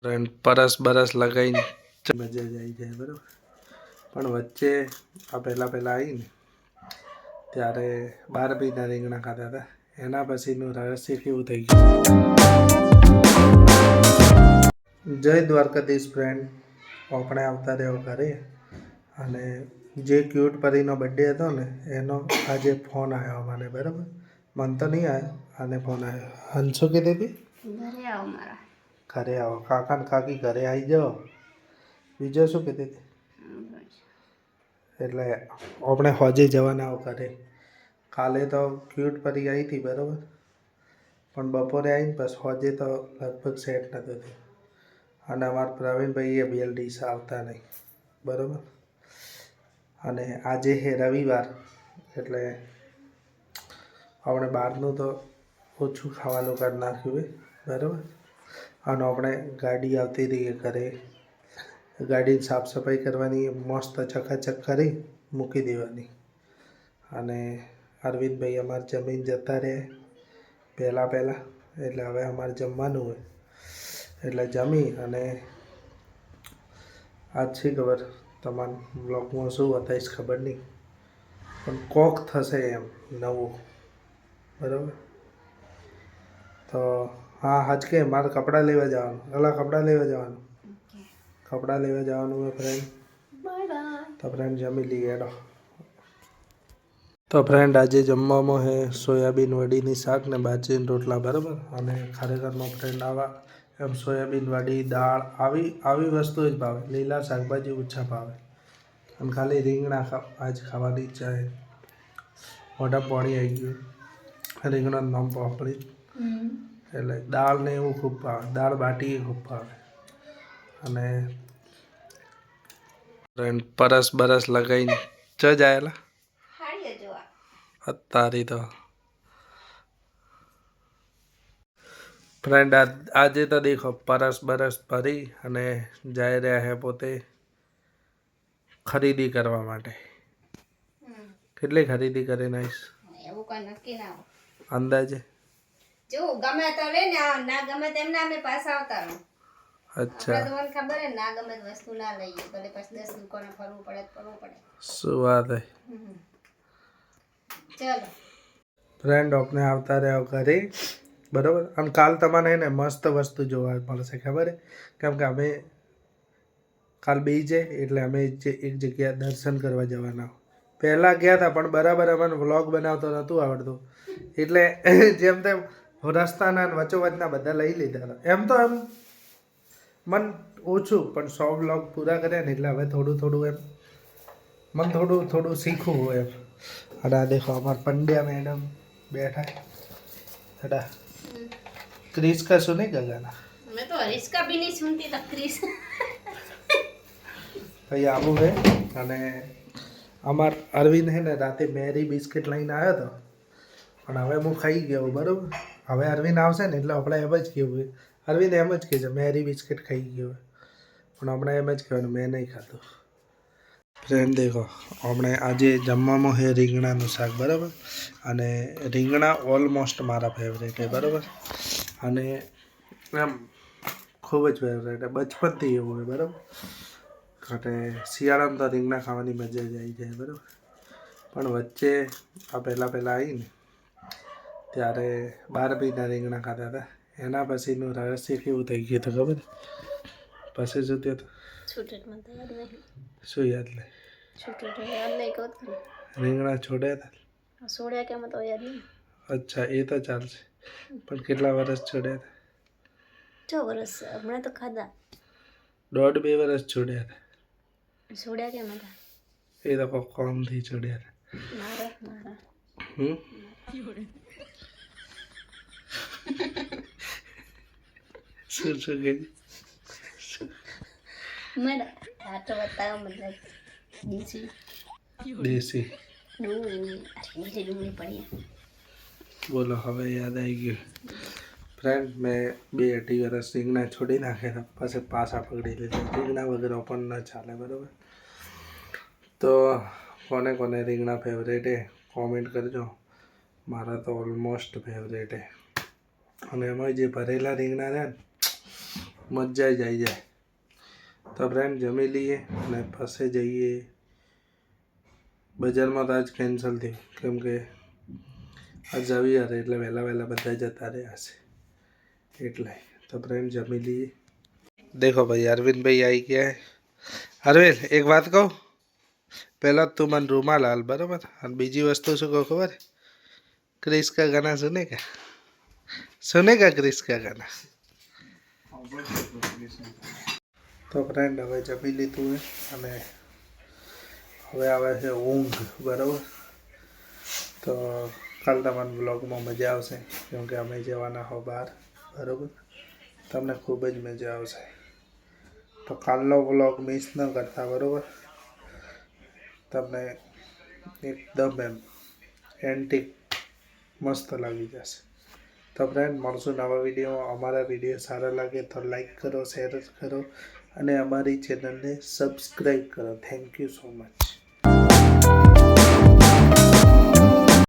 Friend પરસ બરસ લગાવીને મજા જ આવી જાય બરાબર. પણ વચ્ચે આ પહેલાં આવીને ત્યારે 12 મહિના રીંગણા ખાતા હતા. એના પછીનું રહસ્ય કેવું થઈ ગયું. જય દ્વારકાધીશ ફ્રેન્ડ. આપણે આવતા રહ્યો ઘરે અને જે ક્યુટ પરીનો બર્થડે હતો ને એનો આજે ફોન આવ્યો મને બરાબર. મને તો નહીં આવ્યો, આને ફોન આવ્યો. હંસો કીધી હતી ઘરે આવો મારા, ઘરે આવો, કાકા ને કાકી ઘરે આવી જાઓ. બીજો શું કીધી હતી? એટલે આપણે હોજે જવાના આવો ઘરે. કાલે તો ક્યુટ પરી આવી હતી બરાબર, પણ બપોરે આવીને બસ હોજે તો લગભગ સેટ નહોતું થયું. અને અમારા પ્રવીણભાઈએ બેલ ડીશ આવતા નહીં બરાબર. અને આજે છે રવિવાર એટલે આપણે બહારનું તો ઓછું ખાવાનું કરી નાખ્યું બરાબર. અને આપણે ગાડી આવતી રહી ઘરે, ગાડીની સાફ સફાઈ કરવાની, મસ્ત ચકાચક કરી મૂકી દેવાની. અને અરવિંદભાઈ અમારે જમીન જતા રહે પહેલાં એટલે હવે અમારે જમવાનું હોય એટલે જમી અને આજ છે ખબર તમારા બ્લોગમાં શું બતાવીશ ખબર નહીં, પણ કોક થશે એમ નવું બરાબર. તો હા આજ કે મારે કપડાં લેવા જવાનું, કપડાં લેવા જવાનું હોય ફ્રેન્ડ. તો ફ્રેન્ડ જમી લઈએ એડો. તો ફ્રેન્ડ આજે જમવામાં છે સોયાબીન વડીની શાક ને બાજરીના રોટલા બરાબર. અને ખરેખરમાં ફ્રેન્ડ આવા એમ સોયાબીન વડી દાળ આવી વસ્તુ જ ભાવે, લીલા શાકભાજી ઓછા ભાવે. અને ખાલી રીંગણા આજ ખાવાની ઈચ્છા છે. મોઢા પાણી આવી ગયું, રીંગણાનું નામ પાપડી. એટલે દાળ ને એવું ખૂબ ભાવે, દાળ બાટી ખૂબ ભાવે. અને ફ્રેન્ડ પરસ બરસ લગાવીને ચ જાયેલા અત્યારે તો ફ્રેન્ડ આજે તો દેખો પરસ બરસ ભરી અને જઈ રહ્યા હે પોતે ખરીદી કરવા માટે. કેટલી ખરીદી કરીને આવીશ એવું કોઈ નક્કી ના હોય, અંદાજે જો ગમે તો લે ને, ના ગમે તેમ ના અમે પાછા આવતા રહો. અચ્છા તમને ખબર હે ના ગમે વસ્તુ ના લઈએ, ભલે પછી 10 દુકાને ફરવું પડે. શું વાત હે. ચલો ફ્રેન્ડ આપણે આવતા રહ્યો ઘરે બરાબર. અને કાલ તમને ને મસ્ત વસ્તુ જોવા મળશે ખબર હે, કેમ કે અમે કાલ બેસી જાય એટલે અમે એક જગ્યાએ દર્શન કરવા જવાના. પહેલાં ગયા હતા પણ બરાબર અમને વ્લોગ બનાવતો નહોતું આવડતું એટલે જેમ તેમ રસ્તાના વચોવચના બધા લઈ લીધા હતા. એમ તો એમ મન ઓછું પણ 100 વ્લોગ પૂરા કર્યા ને એટલે હવે થોડું એમ મન થોડું શીખવું હોય એમ. અને આ દેખો અમારા પંડ્યા મેડમ बैठा है बेटा. क्रिस का सुने गगाना, मैं तो हरीश का भी नहीं सुनती था क्रिस. भाई आबू है અને અમાર અરવિંદ હે ને રાતે મેરી બિસ્કિટ લઈને આવ્યો હતો પણ હવે હું ખાઈ ગયો બરાબર. હવે અરવિંદ આવશે ને એટલે આપણે એમ જ કહેવું, અરવિંદ એમ જ કહે છે મેરી બિસ્કિટ ખાઈ ગયો, પણ હમણાં એમ જ કહેવાનું મેં નહીં ખાધું. ફ્રેન્ડ દેખો આપણે આજે જમવામાં છે રીંગણાનું શાક બરાબર. અને રીંગણા ઓલમોસ્ટ મારા ફેવરેટ છે બરાબર. અને એમ ખૂબ જ ફેવરેટ છે, બચપનથી એવું હોય બરાબર. અને શિયાળામાં તો રીંગણા ખાવાની મજા જ આવી જાય બરાબર. પણ વચ્ચે આ પહેલાં આવીને ત્યારે 12 મહિના રીંગણા ખાતા હતા. એના પછીનું રહસ્ય કેવું થઈ ગયું હતું ખબર? પછી શું થયું હતું શું યાદ લે? રીંગણા છોડ્યા હતા. છોડ્યા કેમ તો યાદ નહીં. અચ્છા એ તો ચાલશે, પણ કેટલા વર્ષ છોડ્યા હતા? 6 વર્ષ. હમણાં તો ખાધા 1.5-2 વર્ષ છોડ્યા હતા. છોડ્યા કેમ હતા? એ તો કોમથી છોડ્યા હતા. મારા શું કે મને આ તો બતાવો મતલબ દેશી ડુંગળી પડી. બોલો હવે યાદ આવી ગયું ફ્રેન્ડ. મેં 2-2.5 વર્ષ રીંગણા છોડી નાખ્યા હતા, પછી પાછા પકડી લીધા. રીંગણા વગર પણ ન ચાલે બરાબર. તો કોને રીંગણા ફેવરેટ છે કોમેન્ટ કરજો. મારા તો ઓલમોસ્ટ ફેવરેટ છે. અને એમાં જે ભરેલા રીંગણા રહ્યા ને મજા જ આવી જાય. તો ફ્રેન્ડ જમી લઈએ અને પાસે જઈએ. બજારમાં તો આજ કેન્સલ થયું કેમ કે આજ રવિવાર એટલે વહેલા બધા જતા રહ્યા છે એટલે. તો ફ્રેન્ડ જમી લઈએ. દેખો ભાઈ અરવિંદ ભાઈ આવી ગયા હે. અરવિંદ એક વાત કહું, પહેલાં તું મને રૂમાલ હાલ બરાબર, અને બીજી વસ્તુ શું કહું ખબર, ક્રિસ કા ગાના સુનેગા ક્રિસ કા ગાના. તો ફ્રેન્ડ હવે જમી લીધું હે અને હવે આવે છે ઊંઘ બરાબર. તો કાલ તમારા બ્લોગમાં મજા આવશે કેમ કે અમે જવાના હો બહાર બરાબર. તમને ખૂબ જ મજા આવશે. તો કાલનો વ્લોગ મિસ ન કરતા બરાબર. તમને એકદમ એમ એન્ટિક મસ્ત લાગી જશે. તો ફ્રેન્ડ મળશું નવા વિડીયોમાં. અમારા વિડીયો સારા લાગે તો લાઈક કરો, શેર કરો અને અમારી ચેનલને સબસ્ક્રાઈબ કરો. Thank you so much.